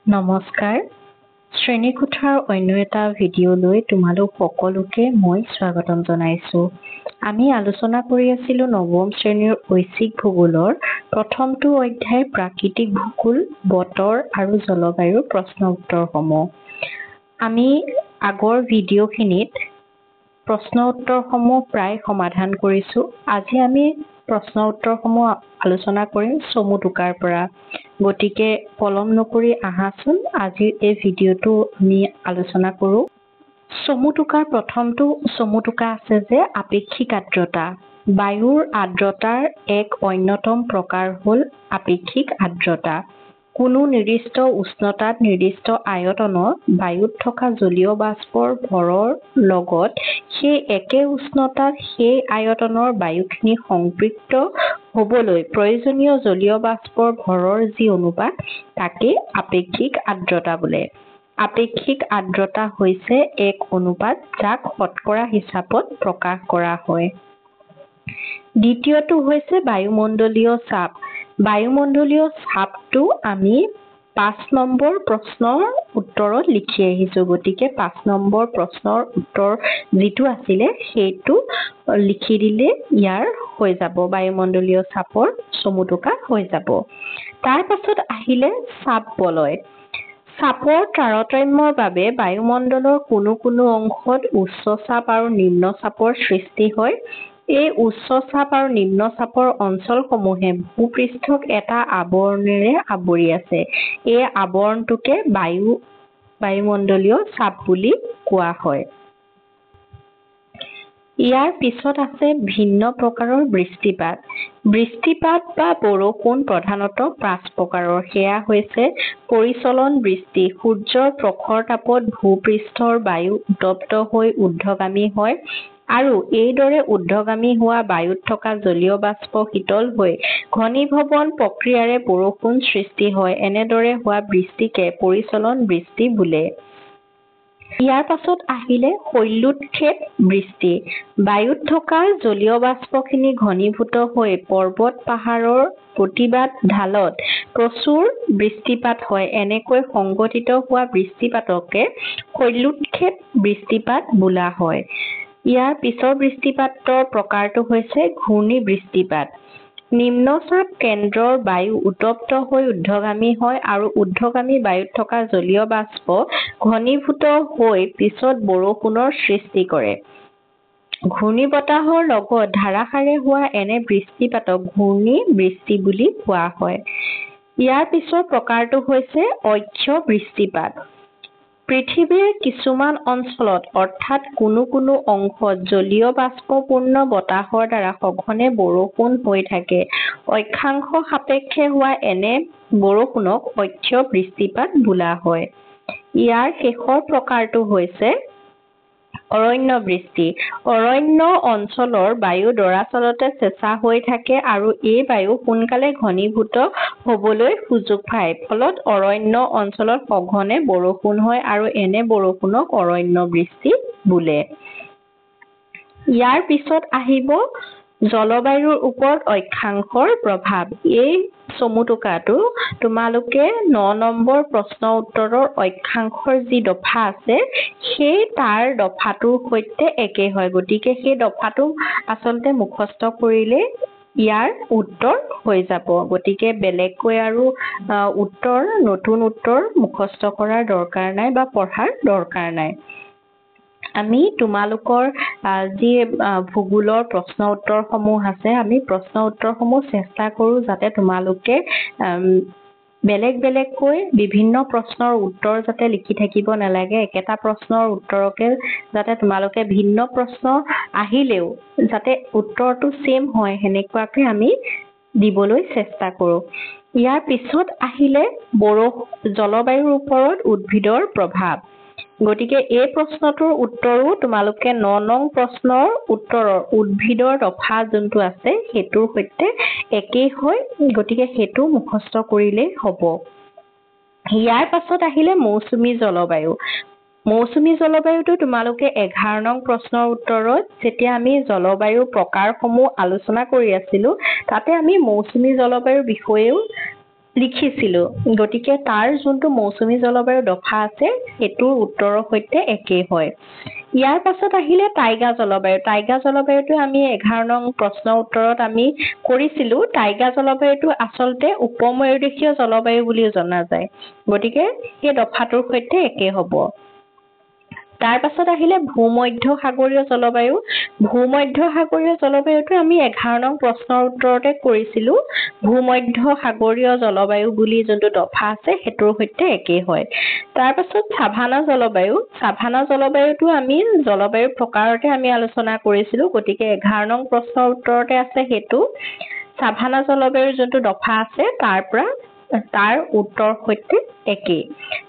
নমস্কাৰ শ্ৰেণীকোঠাৰ অন্য এটা ভিডিঅ'লৈ তোমালোক সকলোকে মই স্বাগতম জনাইছো। আমি আলোচনা কৰি আছিলো নৱম শ্ৰেণীৰ ঐচ্ছিক ভূগোলৰ প্ৰথমটো অধ্যায় প্ৰাকৃতিক ভূগোল, বতৰ আৰু জলবায়ুৰ প্ৰশ্ন উত্তৰসমূহ। আমি আগৰ ভিডিঅ'খিনিত প্ৰশ্ন উত্তৰসমূহ প্ৰায় সমাধান কৰিছো। আজি আমি প্ৰশ্ন উত্তৰসমূহ আলোচনা কৰিম চমু টোকাৰ পৰা। গতিকে পলম নকৰি আহাচোন আজিৰ এই ভিডিঅ'টো আমি আলোচনা কৰো। চমু টোকাৰ প্ৰথমটো চমু টোকা আছে যে আপেক্ষিক আৰ্দ্ৰতা। বায়ুৰ আৰ্দ্ৰতাৰ এক অন্যতম প্ৰকাৰ হ'ল আপেক্ষিক আৰ্দ্ৰতা। কোনো নিৰ্দিষ্ট উষ্ণতাত নিৰ্দিষ্ট আয়তনত বায়ুত থকা জলীয় বাষ্পৰ ভৰৰ লগত সেই একে উষ্ণতাত সেই আয়তনৰ বায়ুখিনি সংপৃক্ত হ'বলৈ প্ৰয়োজনীয় জলীয় বাষ্পৰ ভৰৰ যি অনুপাত তাকে আপেক্ষিক আৰ্দ্ৰতা বোলে। আপেক্ষিক আৰ্দ্ৰতা হৈছে এক অনুপাত যাক শতকৰা হিচাপত প্ৰকাশ কৰা হয়। দ্বিতীয়টো হৈছে বায়ুমণ্ডলীয় চাপ। বায়ুমণ্ডলীয় চাপটো আমি ৫ নম্বৰ প্ৰশ্নৰ উত্তৰত লিখি আহিছো। গতিকে ৫ নম্বৰ প্ৰশ্নৰ উত্তৰ যিটো আছিলে সেইটো লিখি দিলে ইয়াৰ হৈ যাব, বায়ুমণ্ডলীয় চাপৰ চমু টোকা হৈ যাব। তাৰ পাছত আহিলে চাপ বলয়। চাপৰ তাৰতম্যৰ বাবে বায়ুমণ্ডলৰ কোনো অংশত উচ্চ চাপ আৰু নিম্ন চাপৰ সৃষ্টি হয়। এই উচ্চ চাপ আৰু নিম্ন চাপৰ অঞ্চলসমূহে ভূপৃষ্ঠক এটা আৱৰণেৰে আৱৰি আছে। এই আৱৰণটোকে বায়ুমণ্ডলীয় চাপ বুলি কোৱা হয়। ইয়াৰ পিছত আছে ভিন্ন প্ৰকাৰৰ বৃষ্টিপাত। বৃষ্টিপাত বা বৰষুণ প্ৰধানতঃ ৫ প্ৰকাৰৰ। সেয়া হৈছে পৰিচলন বৃষ্টি। সূৰ্যৰ প্ৰখৰ তাপত ভূপৃষ্ঠৰ বায়ু উত্তপ্ত হৈ ঊৰ্ধ্বগামী হয় আৰু এইদৰে ঊৰ্ধ্বগামী হোৱা বায়ুত থকা জলীয় বাষ্প শীতল হৈ ঘনীভৱন প্ৰক্ৰিয়াৰে বৰষুণ সৃষ্টি হয়। এনেদৰে হোৱা বৃষ্টিকে পৰিচলন বৃষ্টি বোলে। ইয়াৰ পাছত আহিলে শৈলোৎক্ষেপ বৃষ্টি। বায়ুত থকা জলীয় বাষ্পখিনি ঘনীভূত হৈ পৰ্বত-পাহাৰৰ প্ৰতিবাদ ঢালত প্ৰচুৰ বৃষ্টিপাত হয়। এনেকৈ সংঘটিত হোৱা বৃষ্টিপাতকে শৈলোৎক্ষেপ বৃষ্টিপাত বোলা হয়। ইয়াৰ পিছৰ বৃষ্টিপাতৰ প্ৰকাৰটো হৈছে ঘূৰ্ণী বৃষ্টিপাত। নিম্নচাপ কেন্দ্ৰৰ বায়ু উত্তপ্ত হৈ ঊৰ্ধ্বগামী হয় আৰু ঊৰ্ধ্বগামী বায়ুত থকা জলীয় বাষ্প ঘনীভূত হৈ পিছত বৰষুণৰ সৃষ্টি কৰে। ঘূৰ্ণীবতাহৰ লগত ধাৰাসাৰে হোৱা এনে বৃষ্টিপাতক ঘূৰ্ণী বৃষ্টি বুলি কোৱা হয়। ইয়াৰ পিছৰ প্ৰকাৰটো হৈছে অক্ষ বৃষ্টিপাত। পৃথিৱীৰ কিছুমান অঞ্চলত অৰ্থাৎ কোনো অংশত জলীয় বাষ্পপূৰ্ণ বতাহৰ দ্বাৰা সঘনে বৰষুণ হৈ থাকে। অক্ষাংশ সাপেক্ষে হোৱা এনে বৰষুণক অক্ষ বৃষ্টিপাত বোলা হয়। ইয়াৰ শেষৰ প্ৰকাৰটো হৈছে অৰণ্য বৃষ্টি। অৰণ্য অঞ্চলৰ বায়ু দৰাচলতে চেঁচা হৈ থাকে আৰু এই বায়ু সোনকালে ঘনীভূত হ'বলৈ সুযোগ পায়। ফলত অৰণ্য অঞ্চলত সঘনে বৰষুণ হয় আৰু এনে বৰষুণক অৰণ্য বৃষ্টি বোলে। ইয়াৰ পিছত আহিব জলবায়ুৰ ওপৰত অক্ষাংশৰ প্ৰভাৱ। এই চমু টোকাটো তোমালোকে ৯ নম্বৰ প্ৰশ্ন উত্তৰৰ অক্ষাংশৰ যি দফা আছে সেই তাৰ দফাটোৰ সৈতে একে হয়। গতিকে সেই দফাটো আচলতে মুখস্থ কৰিলে ইয়াৰ উত্তৰ হৈ যাব। গতিকে বেলেগকৈ আৰু নতুন উত্তৰ মুখস্থ কৰাৰ দৰকাৰ নাই বা পঢ়াৰ দৰকাৰ নাই। আমি তোমালোকৰ যি ভূগোলৰ প্ৰশ্ন উত্তৰসমূহ আছে আমি প্ৰশ্ন উত্তৰসমূহ চেষ্টা কৰো যাতে তোমালোকে বেলেগকৈ বিভিন্ন প্ৰশ্নৰ উত্তৰ যাতে লিখি থাকিব নালাগে। একেটা প্ৰশ্নৰ উত্তৰকে যাতে তোমালোকে ভিন্ন প্ৰশ্ন আহিলেও যাতে উত্তৰটো সেম হয় সেনেকুৱাকে আমি দিবলৈ চেষ্টা কৰো। ইয়াৰ পিছত আহিলে জলবায়ুৰ ওপৰত উদ্ভিদৰ প্ৰভাৱ। গতিকে এই প্ৰশ্নটোৰ উত্তৰো তোমালোকে ৯ নং প্ৰশ্নৰ উত্তৰৰ উদ্ভিদৰ দফা যোনটো আছে সেইটোৰ সৈতে একেই হয়। গতিকে সেইটো মুখস্থ কৰিলেই হ'ব। ইয়াৰ পাছত আহিলে মৌচুমী জলবায়ু। মৌচুমী জলবায়ুটো তোমালোকে ১১ নং প্ৰশ্নৰ উত্তৰত যেতিয়া আমি জলবায়ুৰ প্ৰকাৰসমূহ আলোচনা কৰি আছিলো তাতে আমি মৌচুমী জলবায়ুৰ বিষয়েও লিখিছিলো গতিকে তাৰ যোনটো মৌচুমী জলবায়ু দফা আছে সেইটোৰ উত্তৰৰ সৈতে একেই হয় ইয়াৰ পাছত আহিলে টাইগা জলবায়ুটো আমি 11 নং প্ৰশ্নৰ উত্তৰত আমি কৰিছিলো টাইগা জলবায়ুটো আচলতে উপমহাদেশীয় জলবায়ু বুলি জনা যায় গতিকে এই দফাটোৰ সৈতে একেই হ'ব তাৰ পাছত আহিলে ভূমধ্যসাগৰীয় জলবায়ুটো আমি 11 নং প্ৰশ্নৰ উত্তৰতে কৰিছিলো ভূমধ্যসাগৰীয় জলবায়ু বুলি যোনটো দফা আছে সেইটোৰ সৈতে একেই হয় তাৰ পাছত সাভানা জলবায়ুটো আমি জলবায়ুৰ প্ৰকাৰতে আমি আলোচনা কৰিছিলো গতিকে 11 নং প্ৰশ্নৰ উত্তৰতে আছে সেইটো সাভানা জলবায়ুৰ যোনটো দফা আছে তাৰ উত্তৰ সৈতে একেই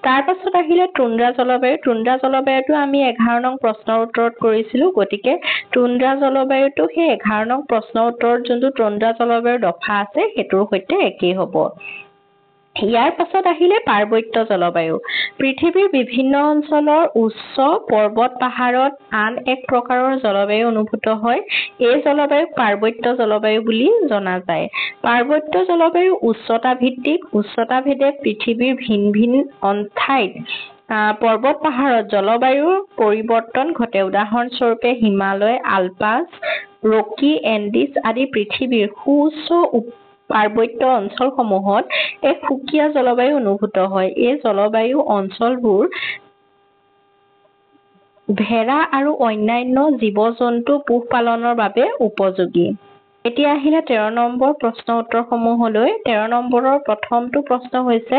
তাৰ পাছত আহিলে টুন্দ্ৰা জলবায়ুটো আমি 11 নং প্ৰশ্নৰ উত্তৰত কৰিছিলো গতিকে টুন্দ্ৰা জলবায়ুটো সেই 11 নং প্ৰশ্নৰ উত্তৰত যোনটো টুন্দ্ৰা জলবায়ুৰ দফা আছে সেইটোৰ সৈতে একেই হ'ব ইয়াৰ পাছত আহিলে পাৰ্বত্য জলবায়ু পৃথিৱীৰ বিভিন্ন অঞ্চলৰ উচ্চ পৰ্বত পাহাৰত আন এক প্ৰকাৰৰ জলবায়ু অনুভূত হয় এই জলবায়ুক পাৰ্বত্য জলবায়ু বুলি জনা যায় পাৰ্বত্য জলবায়ু উচ্চতা ভেদে পৃথিৱীৰ ভিন ভিন ঠাইত পৰ্বত পাহাৰত জলবায়ুৰ পৰিৱৰ্তন ঘটে উদাহৰণ স্বৰূপে হিমালয় আলপাছ ৰকি এণ্ডিছ আদি পৃথিৱীৰ সুউচ্চ পাৰ্বত্য অঞ্চলসমূহত এক সুকীয়া জলবায়ু অনুভূত হয় এই জলবায়ু অঞ্চলবোৰ ভেড়া আৰু অন্যান্য জীৱ-জন্তু পোহপালনৰ বাবে উপযোগী এতিয়া আহিলে 13 নম্বৰ প্ৰশ্ন উত্তৰসমূহলৈ 13 নম্বৰৰ প্ৰথমটো প্ৰশ্ন হৈছে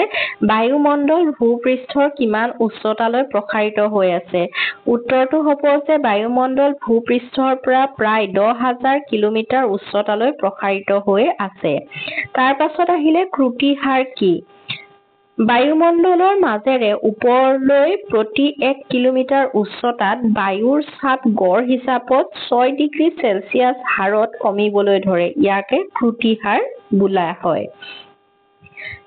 বায়ুমণ্ডল ভূপৃষ্ঠৰ কিমান উচ্চতালৈ প্ৰসাৰিত হৈ আছে উত্তৰটো হ'ব যে বায়ুমণ্ডল ভূপৃষ্ঠৰ পৰা প্ৰায় 10,000 কিলোমিটাৰ উচ্চতালৈ প্ৰসাৰিত হৈ আছে তাৰ পাছত আহিলে ক্ৰুটি হাৰ কি বায়ুমণ্ডলৰ মাজেৰে ওপৰলৈ প্ৰতি 1 কিলোমিটাৰ উচ্চতাত বায়ুৰ চাপ গড় হিচাপত 6 ডিগ্ৰী চেলছিয়াছ হাৰত কমিবলৈ ধৰে ইয়াকে ক্ৰুটি হাৰ বোলা হয়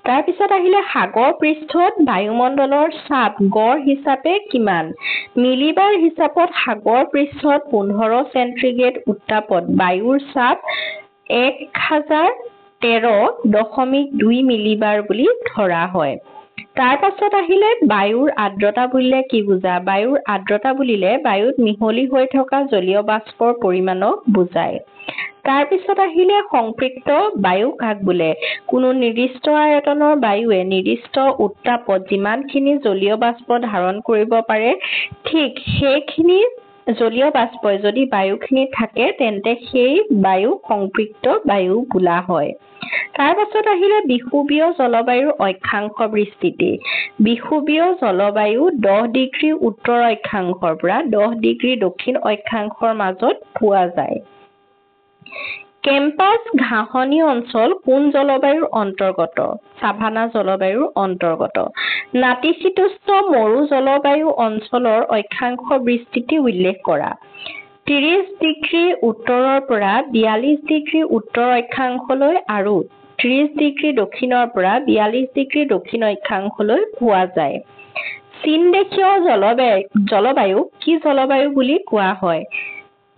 তাৰ পিছত আহিলে সাগৰ পৃষ্ঠত বায়ুমণ্ডলৰ চাপ গড় হিচাপে কিমান মিলিবাৰ হিচাপত সাগৰ পৃষ্ঠত 15 চেণ্টিগ্ৰেড উত্তাপত বায়ুৰ চাপ 1013.2 মিলিবাৰ বুলি ধৰা হয় তাৰ পাছত আহিলে বায়ুৰ আৰ্দ্ৰতা বুলিলে কি বুজা বায়ুৰ আৰ্দ্ৰতা বুলিলে বায়ুত মিহলি হৈ থকা জলীয় বাষ্পৰ পৰিমাণক বুজায় তাৰ পিছত আহিলে সংপৃক্ত বায়ু কাক বোলে কোনো নিৰ্দিষ্ট আয়তনৰ বায়ুৱে নিৰ্দিষ্ট উত্তাপত যিমানখিনি জলীয় বাষ্প ধাৰণ কৰিব পাৰে ঠিক সেইখিনি জলীয় বাষ্পই যদি বায়ুখিনি থাকে তেন্তে সেই বায়ু সংপৃক্ত বায়ু বোলা হয় তাৰ পাছত আহিলে বিষুৱীয় জলবায়ুৰ অক্ষাংশ বিস্তৃতি বিষুৱীয় জলবায়ু 10 ডিগ্ৰী উত্তৰ অক্ষাংশৰ পৰা 10 ডিগ্ৰী দক্ষিণ অক্ষাংশৰ মাজত পোৱা যায় কেম্পাছ ঘাঁহনি অঞ্চল কোন জলবায়ুৰ অন্তৰ্গত সাভানা জলবায়ুৰ অন্তৰ্গত নাতিশীতোষ্ণ মৰু জলবায়ু অঞ্চলৰ অক্ষাংশ বিস্তৃতি উল্লেখ কৰা 30 ডিগ্ৰী উত্তৰৰ পৰা 42 ডিগ্ৰী উত্তৰ অক্ষাংশলৈ আৰু 30 ডিগ্ৰী দক্ষিণৰ পৰা 42 ডিগ্ৰী দক্ষিণ অক্ষাংশলৈ পোৱা যায় চীনদেশীয় জলবায়ু কি জলবায়ু বুলি কোৱা হয়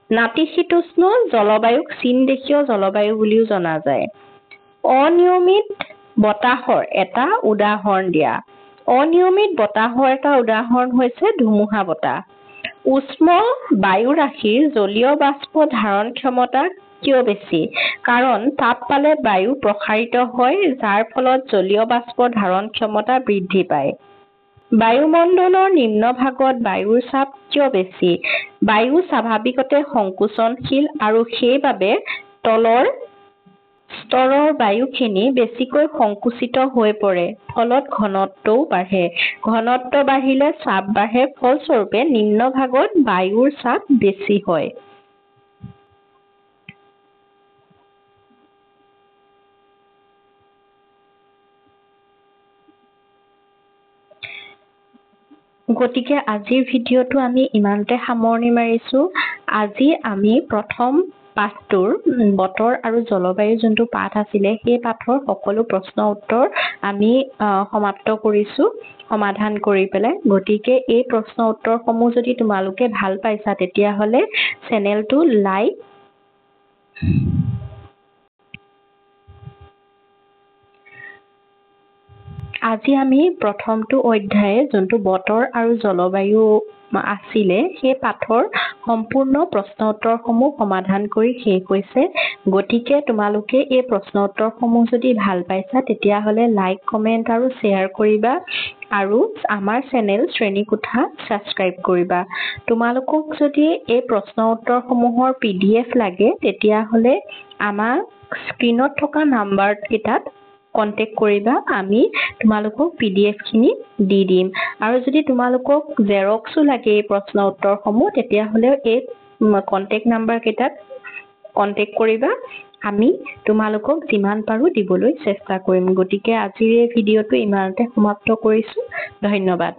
নাতিশীতোষ্ণ জলবায়ুক চীনদেশীয় জলবায়ু বুলিও জনা যায় অনিয়মিত বতাহৰ এটা উদাহৰণ দিয়া অনিয়মিত বতাহৰ এটা উদাহৰণ হৈছে ধুমুহা বতাহ উষ্ণ বায়ু ৰাশিৰ জলীয় বাষ্প ধাৰণ ক্ষমতা কিয় বেছি কাৰণ তাপ পালে বায়ু প্ৰসাৰিত হয় যাৰ ফলত জলীয় বাষ্প ধাৰণ ক্ষমতা বৃদ্ধি পায় বায়ুমণ্ডলৰ নিম্ন ভাগত বায়ুৰ চাপ কিয় বেছি বায়ু স্বাভাৱিকতে সংকোচনশীল আৰু সেইবাবে তলৰ স্তৰৰ বায়ুখিনি বেছিকৈ সংকুচিত হৈ পৰে ফলত ঘনত্বও বাঢ়ে ঘনত্ব বাঢ়িলে চাপ বাঢ়ে ফলস্বৰূপে নিম্ন ভাগত বায়ুৰ চাপ বেছি হয় গতিকে আজিৰ ভিডিঅটো আমি ইমানতে সামৰণি মাৰিছো আজি আমি প্ৰথম পাঠটোৰ বতৰ আৰু জলবায়ু যোনটো পাঠ আছিলে সেই পাঠৰ সকলো প্ৰশ্ন উত্তৰ আমি সমাপ্ত কৰিছো সমাধান কৰি পেলাই গতিকে এই প্ৰশ্ন উত্তৰসমূহ যদি তোমালোকে ভাল পাইছা তেতিয়া হলে চেনেলটো লাইক আজি আমি প্ৰথমটো অধ্যায় যোনটো বতৰ আৰু জলবায়ু আছিলে সেই পাঠৰ সম্পূৰ্ণ প্ৰশ্ন উত্তৰসমূহ সমাধান কৰি শেষ হৈছে। গতিকে তোমালোকে এই প্ৰশ্ন উত্তৰসমূহ যদি ভাল পাইছা তেতিয়াহ'লে লাইক, কমেণ্ট আৰু শ্বেয়াৰ কৰিবা আৰু আমাৰ চেনেল শ্ৰেণীকোঠা ছাবস্ক্ৰাইব কৰিবা। তোমালোকক যদি এই প্ৰশ্ন উত্তৰসমূহৰ PDF লাগে তেতিয়াহ'লে আমাৰ স্ক্ৰীনত থকা নাম্বাৰ কেইটাত কন্টেক্ট কৰিবা, আমি তোমালোকক PDF খিনি দি দিম। আৰু যদি তোমালোকক জেৰক্সো লাগে এই প্ৰশ্ন উত্তৰসমূহ তেতিয়াহ'লে এই কন্টেক্ট নাম্বাৰ কেইটাত কন্টেক্ট কৰিবা, আমি তোমালোকক যিমান পাৰো দিবলৈ চেষ্টা কৰিম। গতিকে আজিৰ এই ভিডিঅ'টো ইমানতে সমাপ্ত কৰিছো। ধন্যবাদ।